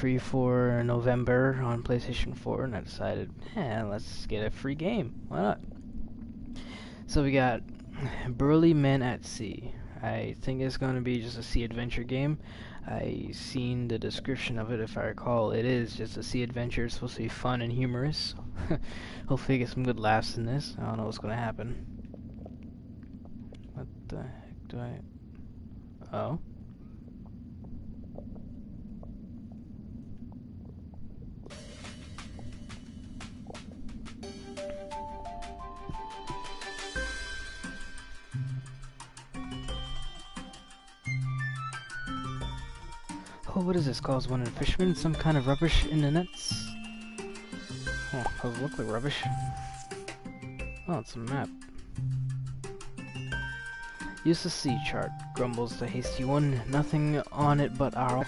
free for November on PlayStation 4, and I decided, let's get a free game. Why not? So we got Burly Men at Sea. I think it's going to be just a sea adventure game. I seen the description of it, if I recall. It is just a sea adventure. It's supposed to be fun and humorous. Hopefully get some good laughs in this. I don't know what's going to happen. What the heck do I... Oh. Oh, what is this? Calls one of the fishermen? Some kind of rubbish in the nets? Oh, does it look like rubbish? Oh, it's a map. Use the sea chart, grumbles the hasty one. Nothing on it but our...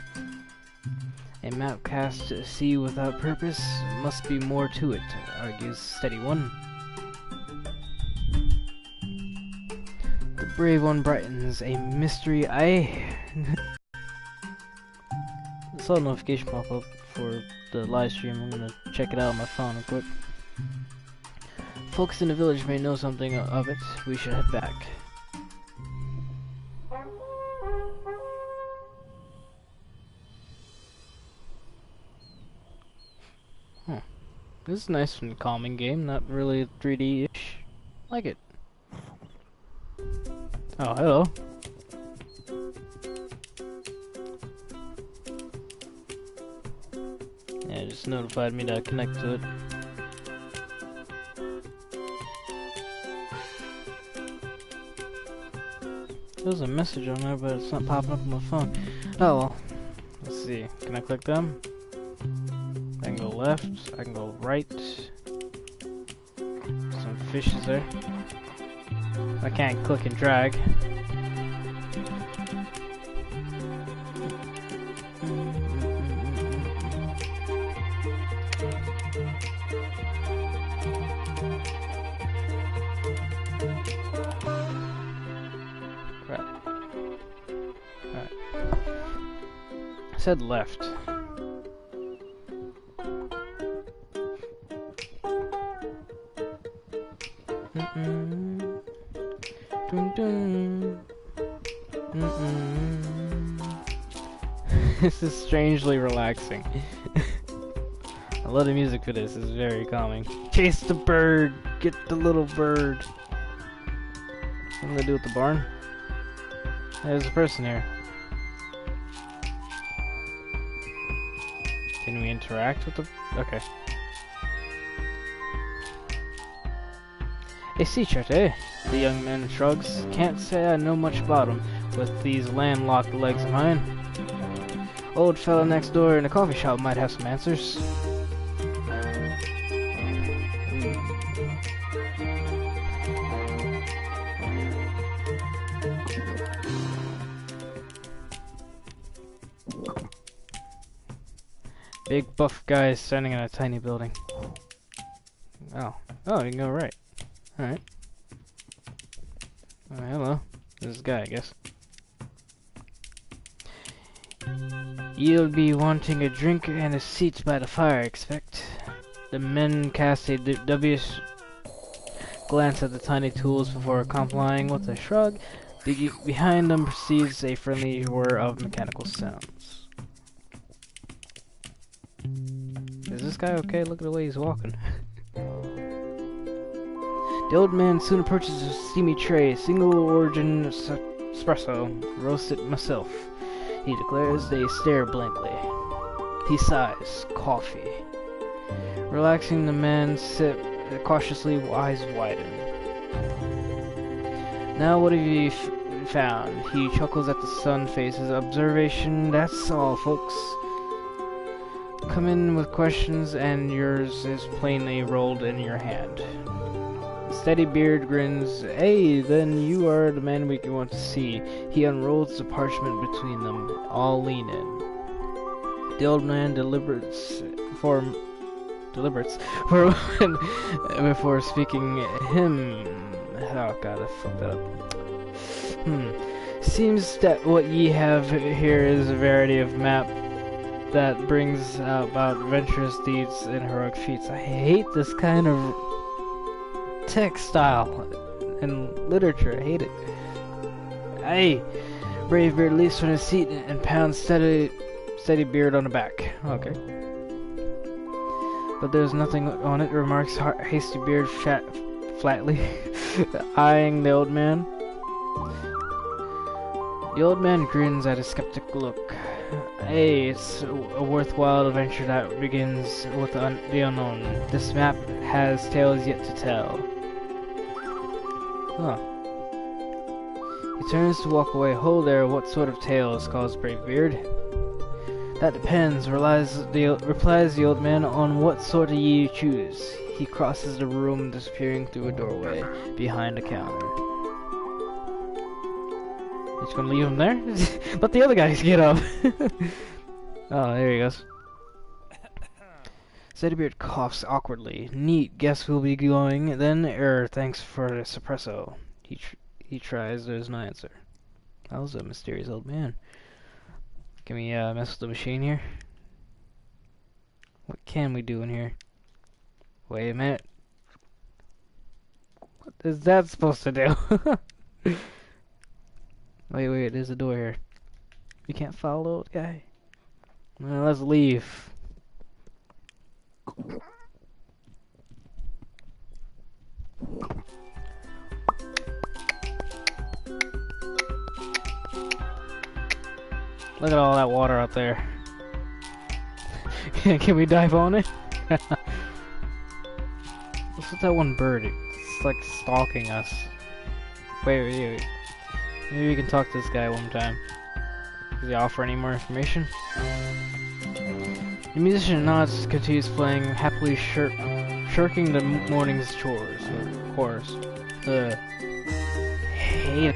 A map cast to sea without purpose. Must be more to it, argues steady one. The brave one brightens. A mystery I... I saw a notification pop up for the live stream. I'm gonna check it out on my phone real quick. Folks in the village may know something of it. We should head back. Huh. This is a nice and calming game. Not really 3D-ish. Like it. Oh, hello. Yeah, it just notified me to connect to it. There's a message on there, but it's not popping up on my phone. Oh well. Let's see. Can I click them? I can go left. I can go right. Some fishes there. I can't click and drag. Said left. Dun dun. This is strangely relaxing. I love the music for this. It's very calming. Chase the bird. Get the little bird. Something to do with the barn? There's a person here. Can we interact with the... Okay. A sea chart, eh? The young man shrugs. Can't say I know much about him with these landlocked legs of mine. Old fella next door in a coffee shop might have some answers. Big buff guy standing in a tiny building. Oh. Oh, you can go right. Alright. Hello. This is a guy, I guess. You'll be wanting a drink and a seat by the fire, I expect. The men cast a dubious glance at the tiny tools before complying with a shrug. Behind them proceeds a friendly whir of mechanical sounds. Is this guy okay? Look at the way he's walking. The old man soon approaches a steamy tray, single origin espresso, roasted myself. He declares. They stare blankly. He sighs. Coffee. Relaxing, the man sip cautiously, eyes widen. Now what have you found? He chuckles at the sun faces. Observation, that's all, folks. Come in with questions, and yours is plainly rolled in your hand. Steady beard grins. Hey, then you are the man we want to see. He unrolls the parchment between them. All lean in. The old man deliberates for before speaking. Oh god, I fucked that up. Seems that what ye have here is a variety of map that brings about adventurous deeds and heroic feats. I hate this kind of text style in literature. I hate it. Hey, Bravebeard leaps from his seat and pounds steady Beard on the back. Okay. But there's nothing on it, remarks Hasty Beard flatly, eyeing the old man. The old man grins at his skeptic look. Hey, it's a worthwhile adventure that begins with the unknown. This map has tales yet to tell. Huh. He turns to walk away. Hold there, what sort of tales? Calls Bravebeard. That depends, replies the old man, on what sort of ye choose. He crosses the room, disappearing through a doorway behind a counter. He's gonna leave him there? Let the other guys get up! Oh, there he goes. Steadybeard coughs awkwardly. Neat, guess who'll be going then? Thanks for the suppresso. He tries, there's no answer. That was a mysterious old man. Can we mess with the machine here? What can we do in here? Wait a minute. What is that supposed to do? Wait, there's a door here. We can't follow the guy. Well, let's leave. Look at all that water out there. Can we dive on it? What's with that one bird? It's like stalking us. Wait. Maybe we can talk to this guy one time. Does he offer any more information? The musician nods, continues playing, happily shirking the morning's chores. Of course. Hate it.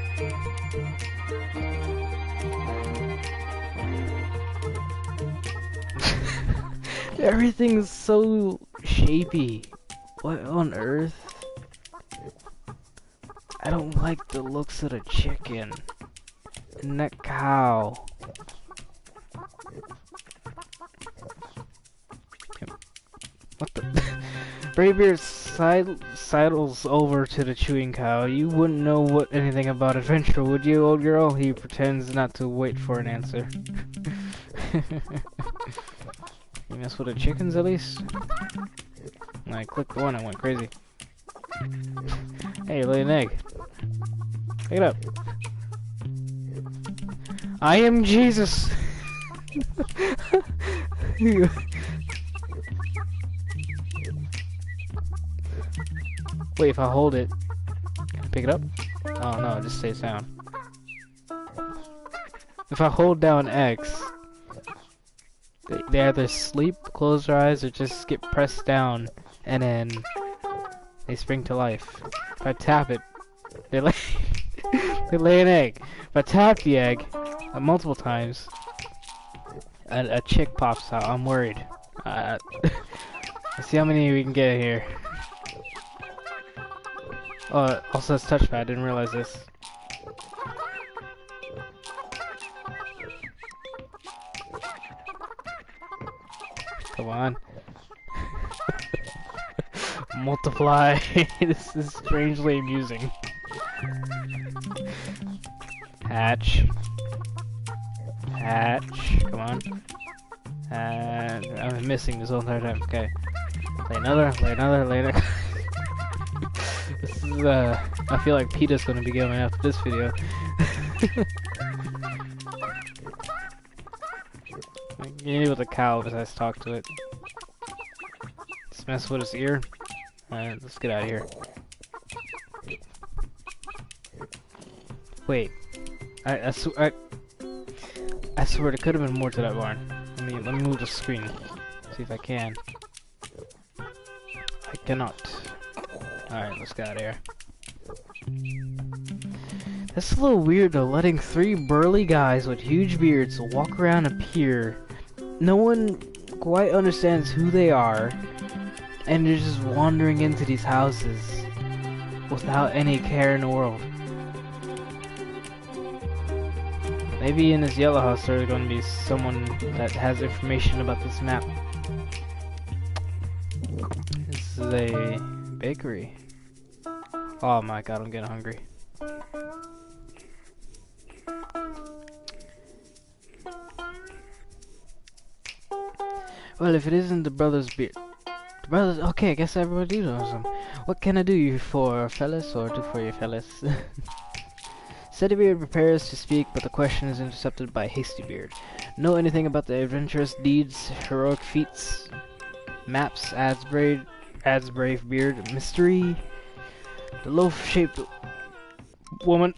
Everything's so shapy. What on earth? I don't like the looks of the chicken and that cow. What the? Bravebeard sidles over to the chewing cow. You wouldn't know anything about adventure, would you, old girl? He pretends not to wait for an answer. You mess with the chickens at least? I clicked the one, I went crazy. Hey, lay an egg. Pick it up. I am Jesus! Wait, if I hold it, can I pick it up? Oh no, it just stays down. If I hold down X, they either sleep, close their eyes, or just get pressed down, and then they spring to life. If I tap it, they lay, they lay an egg. If I tap the egg multiple times, a chick pops out. I'm worried. Let's see how many we can get here. Oh, it also has touchpad. I didn't realize this. Come on. Multiply. This is strangely amusing. Hatch. Hatch. Come on. And I'm missing this whole entire time. Okay. Lay another, lay another, lay another. This is, I feel like PETA's gonna be going after this video. Maybe with a cow besides talk to it. Just mess with its ear. Alright, let's get out of here. Wait. I swear there could have been more to that barn. Let me move the screen. See if I can. I cannot. Alright, let's get out of here. That's a little weird though, letting three burly guys with huge beards walk around a pier. No one quite understands who they are, and they're just wandering into these houses without any care in the world. Maybe in this yellow house there's going to be someone that has information about this map. This is a bakery. Oh my god, I'm getting hungry. Well, if it isn't the brothers' beard. The brothers, okay, I guess everybody knows them. What can I do you for, fellas, or do for you, fellas? Steadybeard prepares to speak, but the question is intercepted by Hastybeard. Know anything about the adventurous deeds, heroic feats, maps, adds brave beard, mystery? The loaf-shaped woman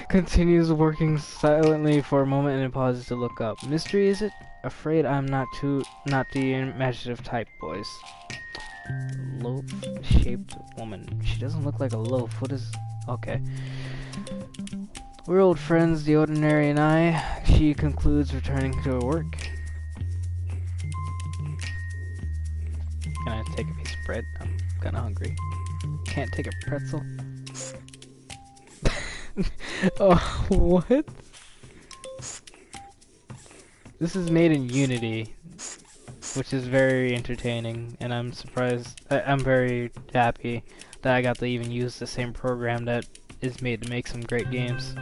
continues working silently for a moment and then pauses to look up. Mystery, is it? Afraid I'm not the imaginative type, boys. Loaf-shaped woman. She doesn't look like a loaf. What is... Okay. We're old friends, the Ordinary and I. She concludes, returning to her work. Can I take a piece of bread? I'm kinda hungry. Can't take a pretzel. Oh, what? This is made in Unity, which is very entertaining, and I'm surprised. I'm very happy that I got to even use the same program that is made to make some great games.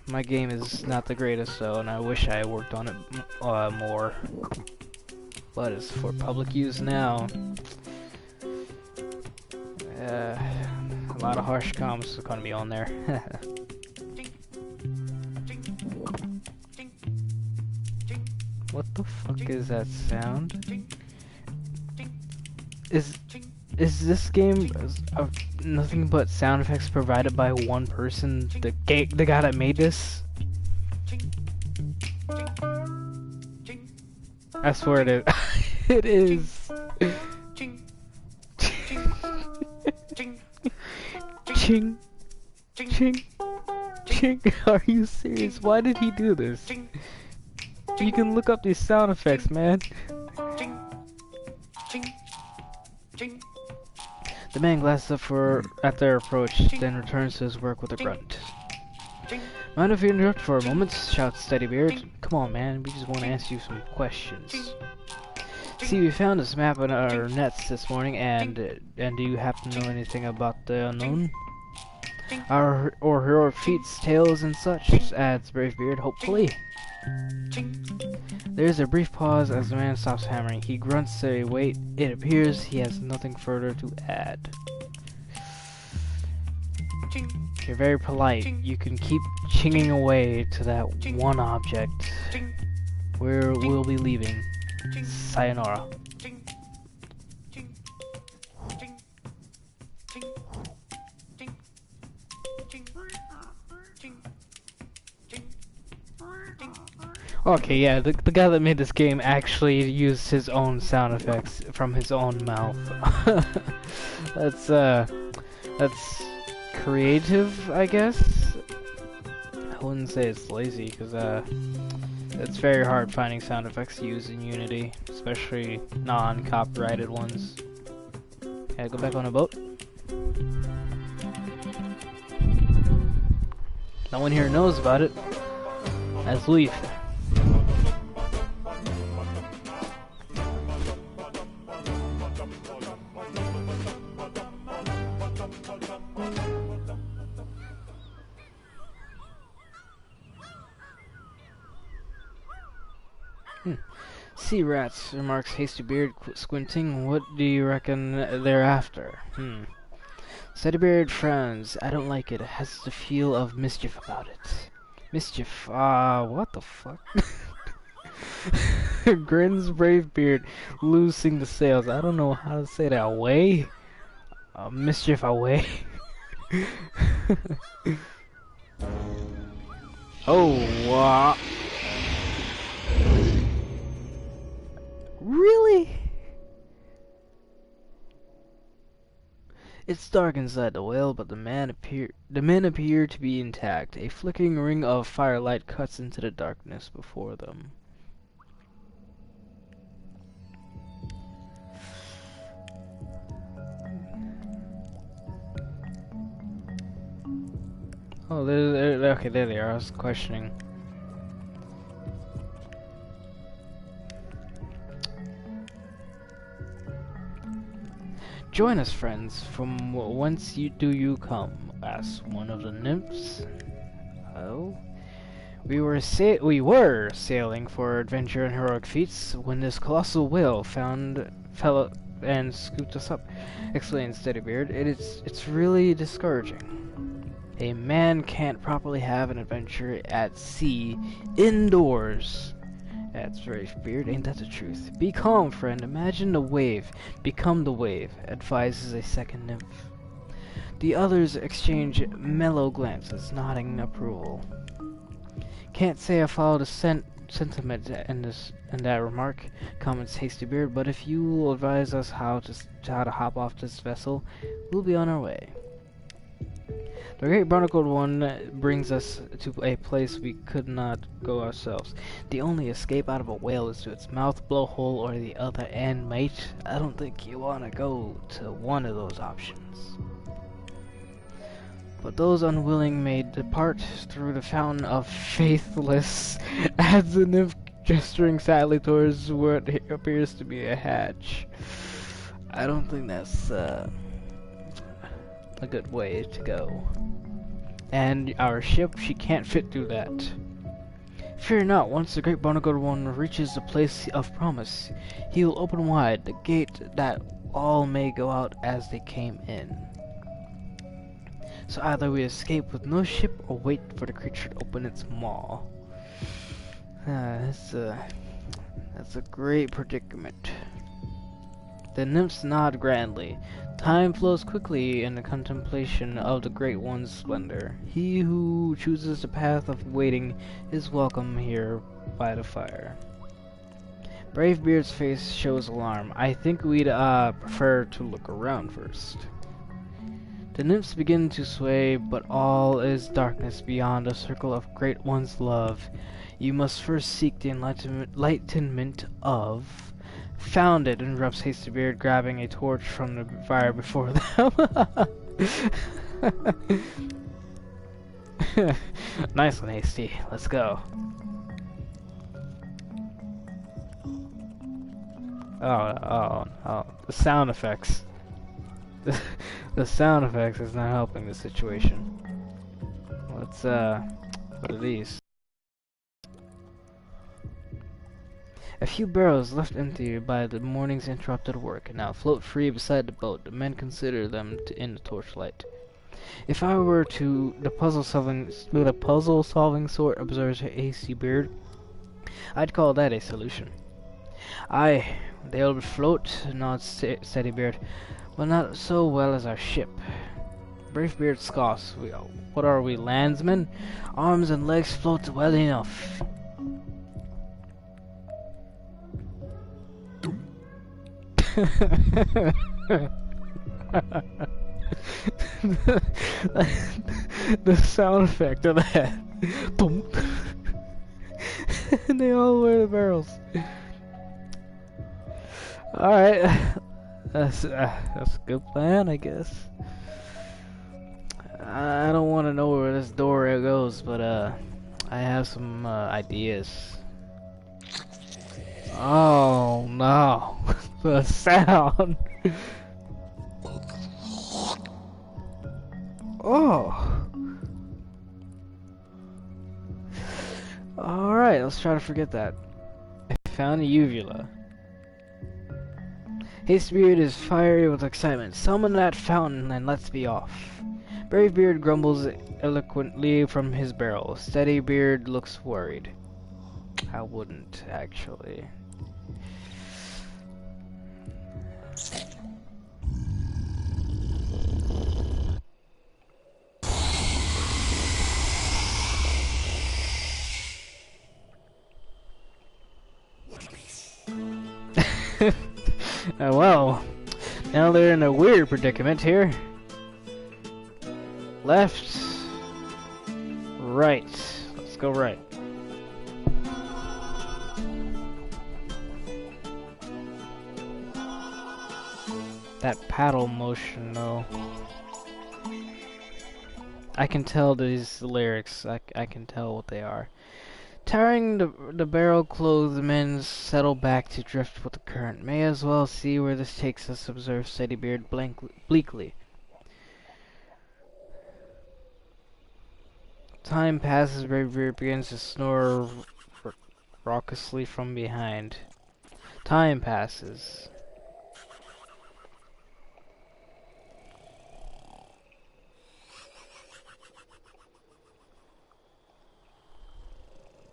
My game is not the greatest though, and I wish I worked on it more. But it's for public use now. A lot of harsh comments are gonna be on there. What the fuck is that sound? Is this game nothing but sound effects provided by one person? The guy that made this? I swear it is. It is. Ching, ching, ching. Are you serious? Why did he do this? You can look up these sound effects, man. The man glasses up at their approach, then returns to his work with a grunt. Mind if we interrupt for a moment? Shouts Steadybeard. Come on, man. We just want to ask you some questions. See, we found this map in our nets this morning, and do you happen to know anything about the unknown? Or heroic feats, tales, and such, adds Bravebeard, hopefully. There's a brief pause as the man stops hammering. He grunts a wait. It appears he has nothing further to add. You're very polite. You can keep chinging away to that one object. We'll be leaving. Sayonara. Okay, yeah, the guy that made this game actually used his own sound effects from his own mouth. That's creative, I guess. I wouldn't say it's lazy, because it's very hard finding sound effects to use in Unity, especially non-copyrighted ones. Yeah, go back on a boat. No one here knows about it. Let's leave. Sea rats, remarks Hastybeard, squinting. What do you reckon they're after? Steadybeard frowns. I don't like it. It has the feel of mischief about it. Mischief? What the fuck? Grins Bravebeard, loosing the sails. I don't know how to say that. Away? Mischief away? Oh, really? It's dark inside the whale, but the men appear to be intact. A flickering ring of firelight cuts into the darkness before them. Oh, okay, there they are. I was questioning. Join us, friends. From whence do you come? Asked one of the nymphs. Oh, we were sailing for adventure and heroic feats when this colossal whale fell and scooped us up. Explained Steadybeard. It's really discouraging. A man can't properly have an adventure at sea indoors. That's very weird, ain't that the truth? Be calm, friend. Imagine the wave. Become the wave, advises a second nymph. The others exchange mellow glances, nodding approval. Can't say I follow the sentiment in that remark, comments Hastybeard, but if you will advise us how to hop off this vessel, we'll be on our way. The Great Barnacled One brings us to a place we could not go ourselves. The only escape out of a whale is to its mouth, blowhole, or the other end, mate. I don't think you want to go to one of those options. But those unwilling may depart through the fountain of faithless, adds the nymph, gesturing sadly towards what appears to be a hatch. I don't think that's a good way to go. And our ship, she can't fit through that. Fear not, once the Great Barnacled One reaches the place of promise, he will open wide the gate that all may go out as they came in. So either we escape with no ship or wait for the creature to open its maw. That's a great predicament. The nymphs nod grandly. Time flows quickly in the contemplation of the Great One's splendor. He who chooses the path of waiting is welcome here by the fire. Bravebeard's face shows alarm. I think we'd prefer to look around first. The nymphs begin to sway, but all is darkness beyond the circle of Great One's love. You must first seek the enlightenment of... Found it, interrupts Hastybeard, grabbing a torch from the fire before them. Nice one, Hasty. Let's go. Oh, the sound effects. The sound effects is not helping the situation. Let's, what are these? A few barrels left empty by the morning's interrupted work now float free beside the boat. The men consider them in the torchlight. If I were to the puzzle solving sort, observes Hastybeard, I'd call that a solution. Aye, they'll float, nods Steadybeard, but not so well as our ship. Bravebeard scoffs. What are we, landsmen? Arms and legs float well enough. The sound effect of that. And they all wear the barrels. Alright. That's a good plan, I guess. I don't want to know where this door goes, but I have some ideas. Oh no. The sound. Oh. Alright, let's try to forget that. I found a uvula. Hastybeard is fiery with excitement. Summon that fountain and let's be off. Bravebeard grumbles eloquently from his barrel. Steadybeard looks worried. I wouldn't, actually. Well, now they're in a weird predicament here. Left, right. Let's go right. That paddle motion, though. I can tell these lyrics. I can tell what they are. Tiring the barrel-clothed men settle back to drift with the current. May as well see where this takes us, observed Steadybeard bleakly. Time passes, Bravebeard begins to snore raucously from behind. Time passes.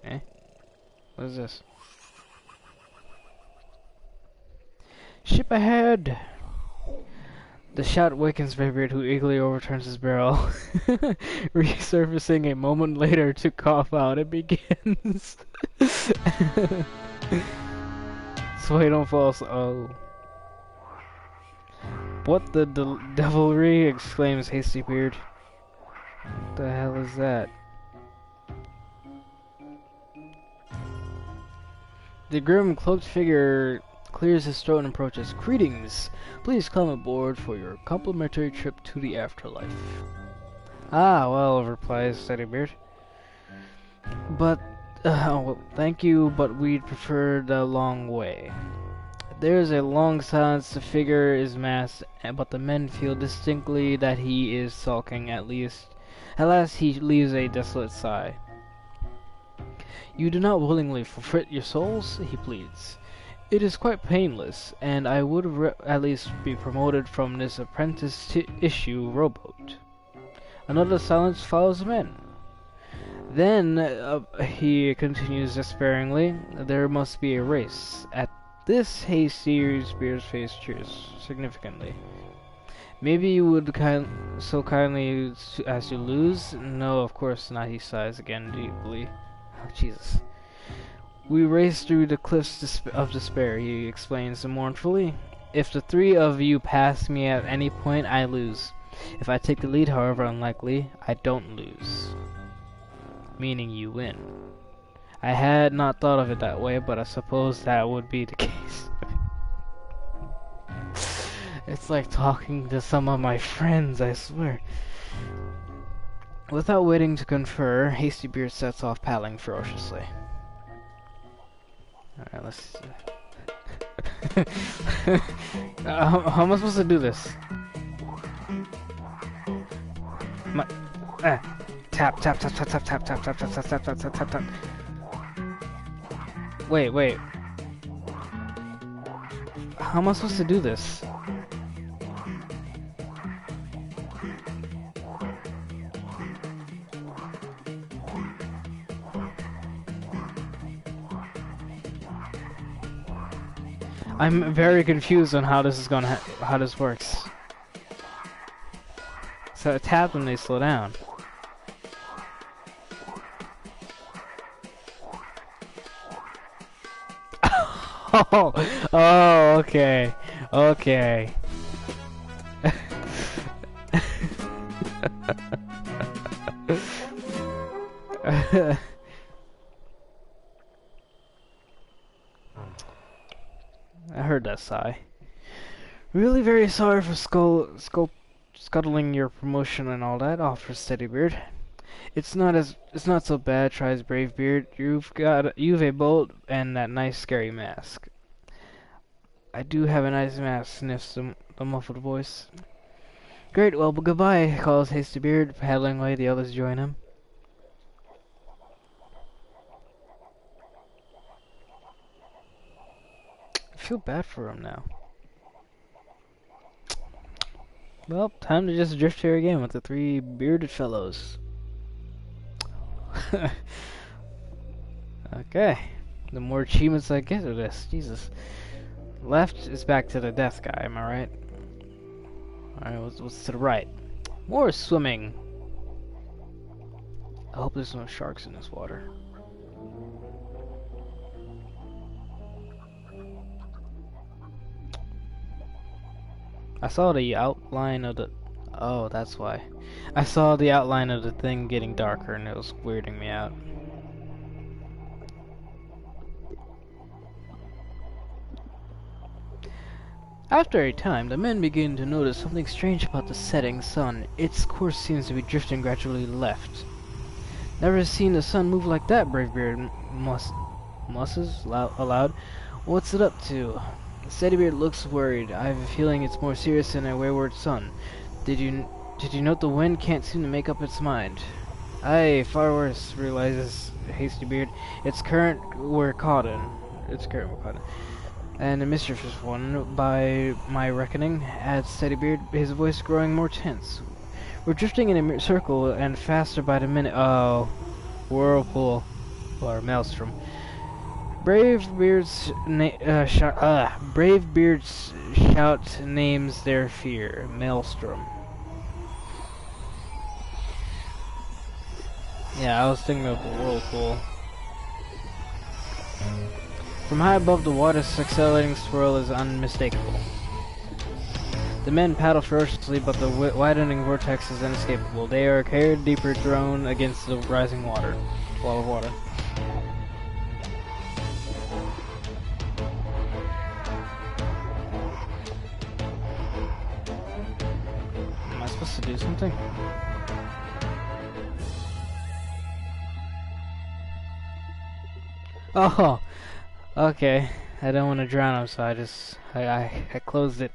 Eh? What is this? Ship ahead! The shout wakens Bravebeard, who eagerly overturns his barrel, resurfacing a moment later to cough out. It begins. So you don't fall. Oh. What the devilry! Exclaims Hastybeard. What the hell is that? The grim cloaked figure clears his throat and approaches. Greetings! Please come aboard for your complimentary trip to the afterlife. Ah, well, replies Steadybeard. But, well, thank you, but we'd prefer the long way. There's a long silence. The figure is masked, but the men feel distinctly that he is sulking. At last he leaves a desolate sigh. You do not willingly forfeit your souls? He pleads. It is quite painless, and I would at least be promoted from this apprentice-issue rowboat. Another silence follows the men. Then, he continues despairingly, there must be a race. At this, Hastybeard's face cheers significantly. Maybe you would so kindly as to lose? No, of course not, he sighs again deeply. Oh, Jesus. We race through the cliffs of despair, he explains mournfully. If the three of you pass me at any point, I lose. If I take the lead, however unlikely, I don't lose. Meaning you win. I had not thought of it that way, but I suppose that would be the case. It's like talking to some of my friends, I swear. Without waiting to confer, Hastybeard sets off paddling ferociously. Alright, let's... how am I supposed to do this? Tap, tap, tap, tap, tap, tap, tap, tap, tap, tap, tap, tap, tap, tap, tap. Wait. How am I supposed to do this? I'm very confused on how this is how this works. So I tap when they slow down. Oh, okay. Okay. I heard that sigh. Really very sorry for scuttling your promotion and all that, offers Steadybeard. It's not so bad, tries Bravebeard. You've a bolt and that nice scary mask. I do have a nice mask, sniffs the muffled voice. Great, well, goodbye, calls Hastybeard, paddling away. The others join him. I feel bad for him now. Well, time to just drift here again with the three bearded fellows. Okay. The more achievements I get of this, Jesus. Left is back to the death guy, am I right? Alright, what's to the right? More swimming. I hope there's no sharks in this water. I saw the outline of the... Oh, that's why. I saw the outline of the thing getting darker and it was weirding me out. After a time, the men begin to notice something strange about the setting sun. Its course seems to be drifting gradually left. Never seen the sun move like that, Bravebeard musses aloud. What's it up to? Steadybeard looks worried. I have a feeling it's more serious than a wayward sun. Did you note the wind can't seem to make up its mind? Aye, far worse, realizes Hastybeard. It's current we're caught in. And a mischievous one, by my reckoning, adds Steadybeard, his voice growing more tense. We're drifting in a circle and faster by the minute. Oh, whirlpool, or maelstrom. Bravebeard's shout names their fear. Maelstrom. Yeah, I was thinking of the whirlpool. From high above, the water's accelerating swirl is unmistakable. The men paddle ferociously, but the widening vortex is inescapable. They are carried deeper, thrown against the rising wall of water. Am I supposed to do something? Oh, okay. I don't want to drown him, so I closed it.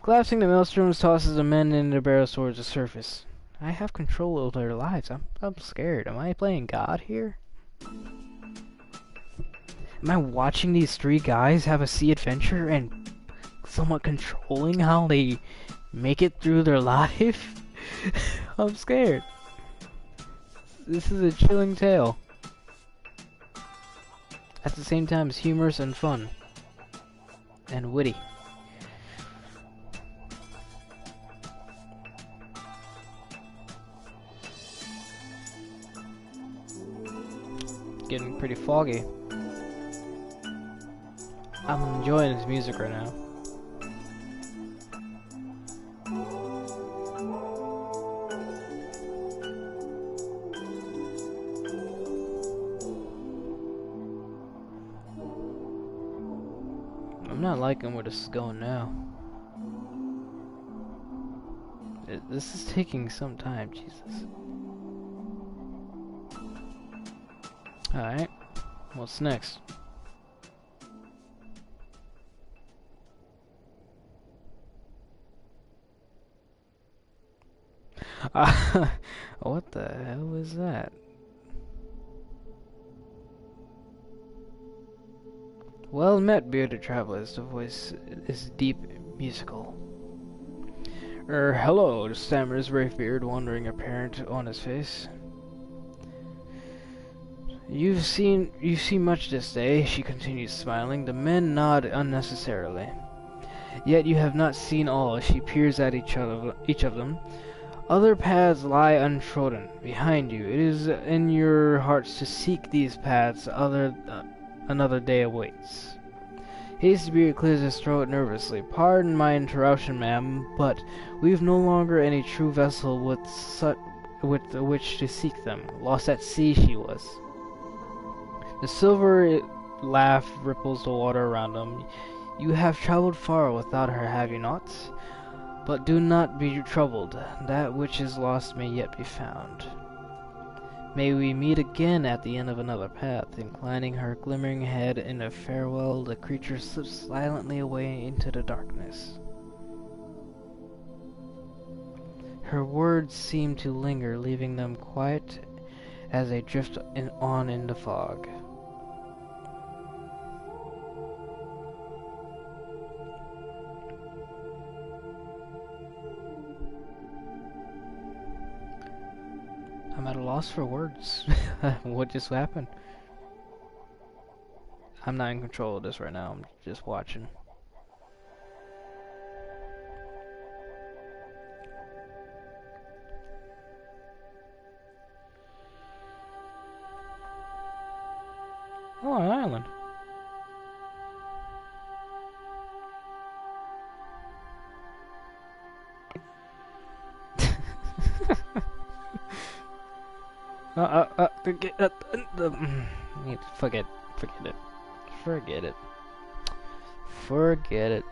Collapsing, the maelstrom tosses the men in their barrels towards the surface. I have control over their lives. I'm scared. Am I playing God here? Am I watching these three guys have a sea adventure and somewhat controlling how they make it through their life? I'm scared. This is a chilling tale. At the same time, it's humorous and fun. And witty. Getting pretty foggy. I'm enjoying this music right now. I'm not liking where this is going now. This is taking some time, Jesus. Alright, what's next? What the hell is that? Well met, bearded travelers. The voice is deep, musical. Hello, stammers Bravebeard, wondering apparent on his face. You've seen much this day, she continues smiling. The men nod unnecessarily. Yet you have not seen all. She peers at each of them. Other paths lie untrodden behind you. It is in your hearts to seek these paths. Another day awaits. Hastybeard clears his throat nervously. Pardon my interruption, ma'am, but we've no longer any true vessel with which to seek them. Lost at sea she was. The silver laugh ripples the water around them. You have traveled far without her, have you not? But do not be troubled. That which is lost may yet be found. May we meet again at the end of another path. Inclining her glimmering head in a farewell, the creature slips silently away into the darkness. Her words seem to linger, leaving them quiet as they drift on in the fog. I'm at a loss for words. What just happened? I'm not in control of this right now. I'm just watching. Oh, an island. Forget it. Forget it.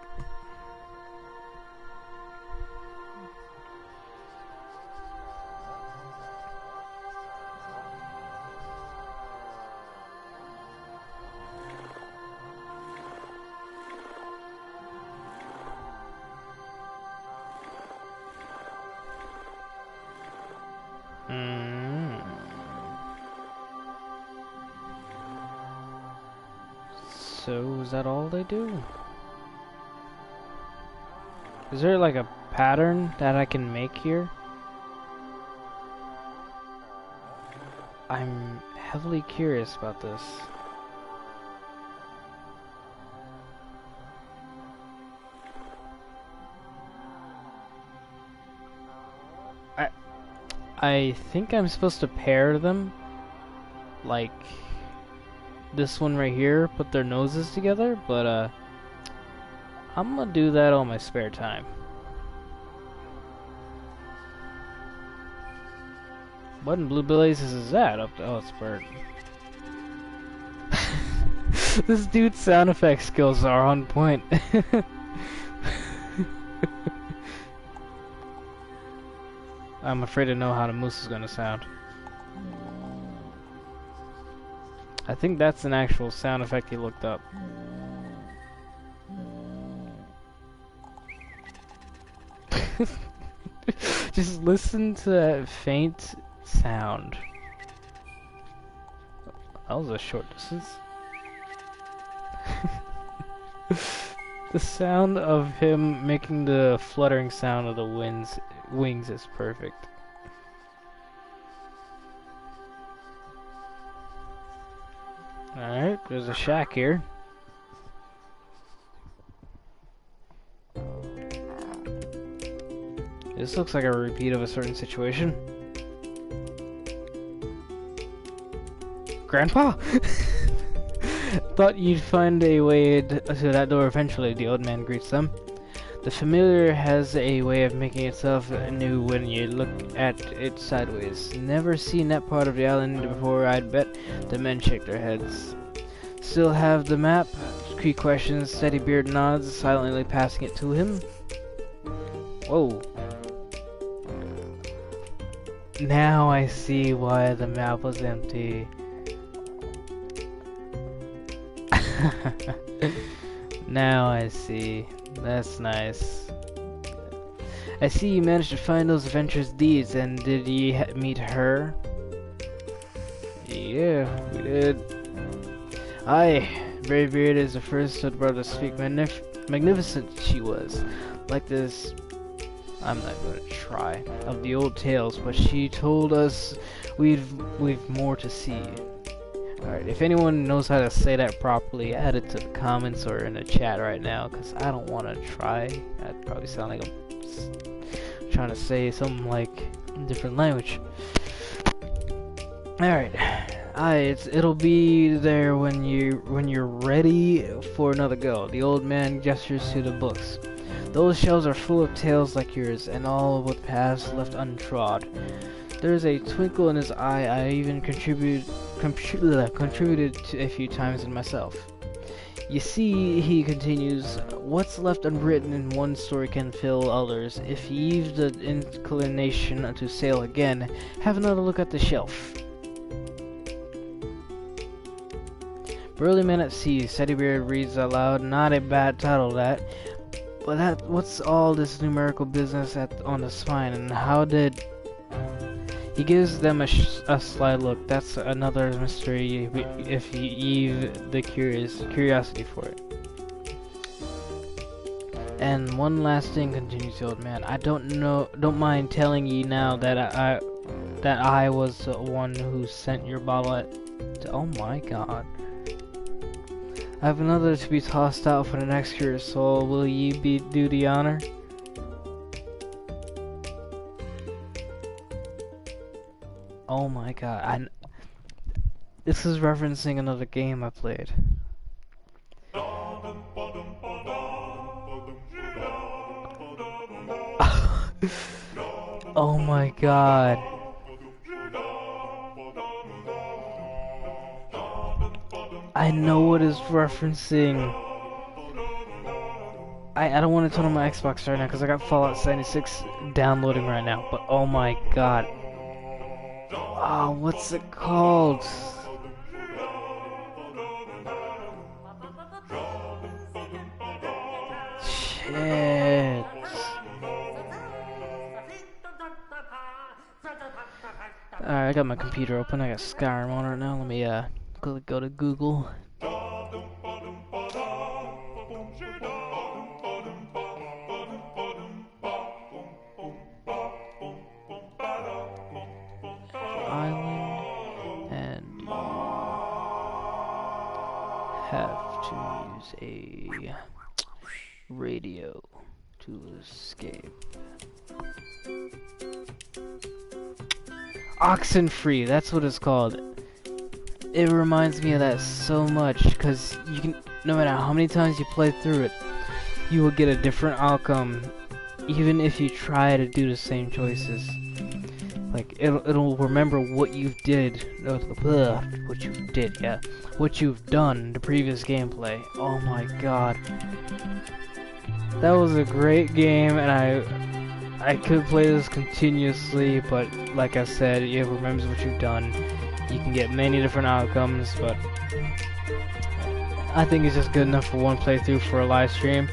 So, is that all they do? Is there like a pattern that I can make here? I'm heavily curious about this. I think I'm supposed to pair them, like this one right here, put their noses together, but I'm gonna do that on my spare time. What in blue blazes is that? Up to, oh, it's Bert. This dude's sound effect skills are on point. I'm afraid to know how the moose is gonna sound. I think that's an actual sound effect he looked up. Just listen to that faint sound. That was a short distance. The sound of him making the fluttering sound of the wings is perfect. Alright, there's a shack here. This looks like a repeat of a certain situation. Grandpa? Thought you'd find a way to that door eventually, the old man greets them. The familiar has a way of making itself new when you look at it sideways. Never seen that part of the island before, I'd bet. The men shake their heads. Still have the map? Cree questions, Steadybeard nods, silently passing it to him. Whoa. Now I see why the map was empty. Now I see. That's nice. I see you managed to find those adventurous deeds, and did ye meet her? Yeah, we did. Aye, Bravebeard is the first of the brothers to speak. Magnificent she was. Like this, I'm not going to try, of the old tales, but she told us we've more to see. Alright, if anyone knows how to say that properly, add it to the comments or in the chat right now, because I don't want to try. I'd probably sound like I'm trying to say something like a different language. Alright, it'll be there when you're ready for another go. The old man gestures to the books. Those shelves are full of tales like yours, and all with paths left untrod. There's a twinkle in his eye. I even contributed to a few times in myself. You see, he continues, what's left unwritten in one story can fill others. If you've the inclination to sail again, have another look at the shelf. Burly Men at Sea, Steadybeard reads aloud. Not a bad title, that. But what's all this numerical business on the spine, and how did... He gives them a sly look. That's another mystery if you've the curiosity for it. And one last thing, continues the old man. I don't mind telling you now that I was the one who sent your bottle at... Oh my god. I have another to be tossed out for the next curious soul. Will ye do the honor? Oh my god, this is referencing another game I played. Oh my god. I know what it's referencing. I don't want to turn on my Xbox right now because I got Fallout 76 downloading right now, but oh my god. Oh, what's it called? Shit. Alright, I got my computer open. I got Skyrim on right now. Let me go to Google. to use a radio to escape. Oxenfree, that's what it's called. It reminds me of that so much, because you can, no matter how many times you play through it, you will get a different outcome, even if you try to do the same choices. Like, it'll remember what you did, what you've done, the previous gameplay. Oh my god. That was a great game, and I could play this continuously, but like I said, it remembers what you've done. You can get many different outcomes, but I think it's just good enough for one playthrough for a live stream.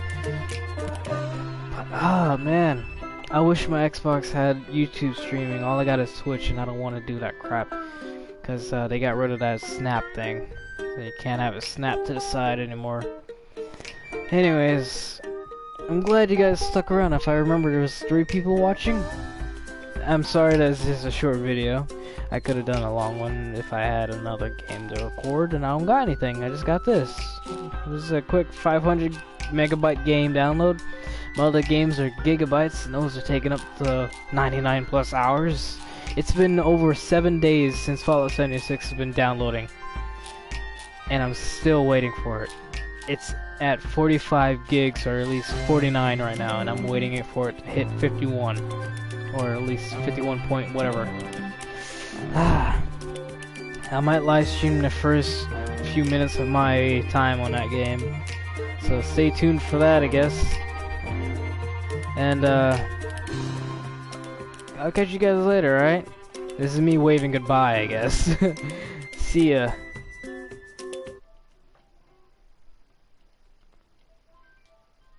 But, ah, man. I wish my Xbox had YouTube streaming. All I got is Twitch, and I don't want to do that crap. Because they got rid of that snap thing. So you can't have it snap to the side anymore. Anyways, I'm glad you guys stuck around. If I remember, there was 3 people watching. I'm sorry that this is a short video. I could have done a long one if I had another game to record, and I don't got anything. I just got this. This is a quick 500 megabyte game download. My other games are gigabytes, and those are taking up to 99 plus hours. It's been over 7 days since Fallout 76 has been downloading, and I'm still waiting for it. It's at 45 gigs, or at least 49 right now, and I'm waiting for it to hit 51, or at least 51 point whatever. I might live stream the first few minutes of my time on that game, so stay tuned for that, I guess. And I'll catch you guys later, alright? This is me waving goodbye, I guess. See ya.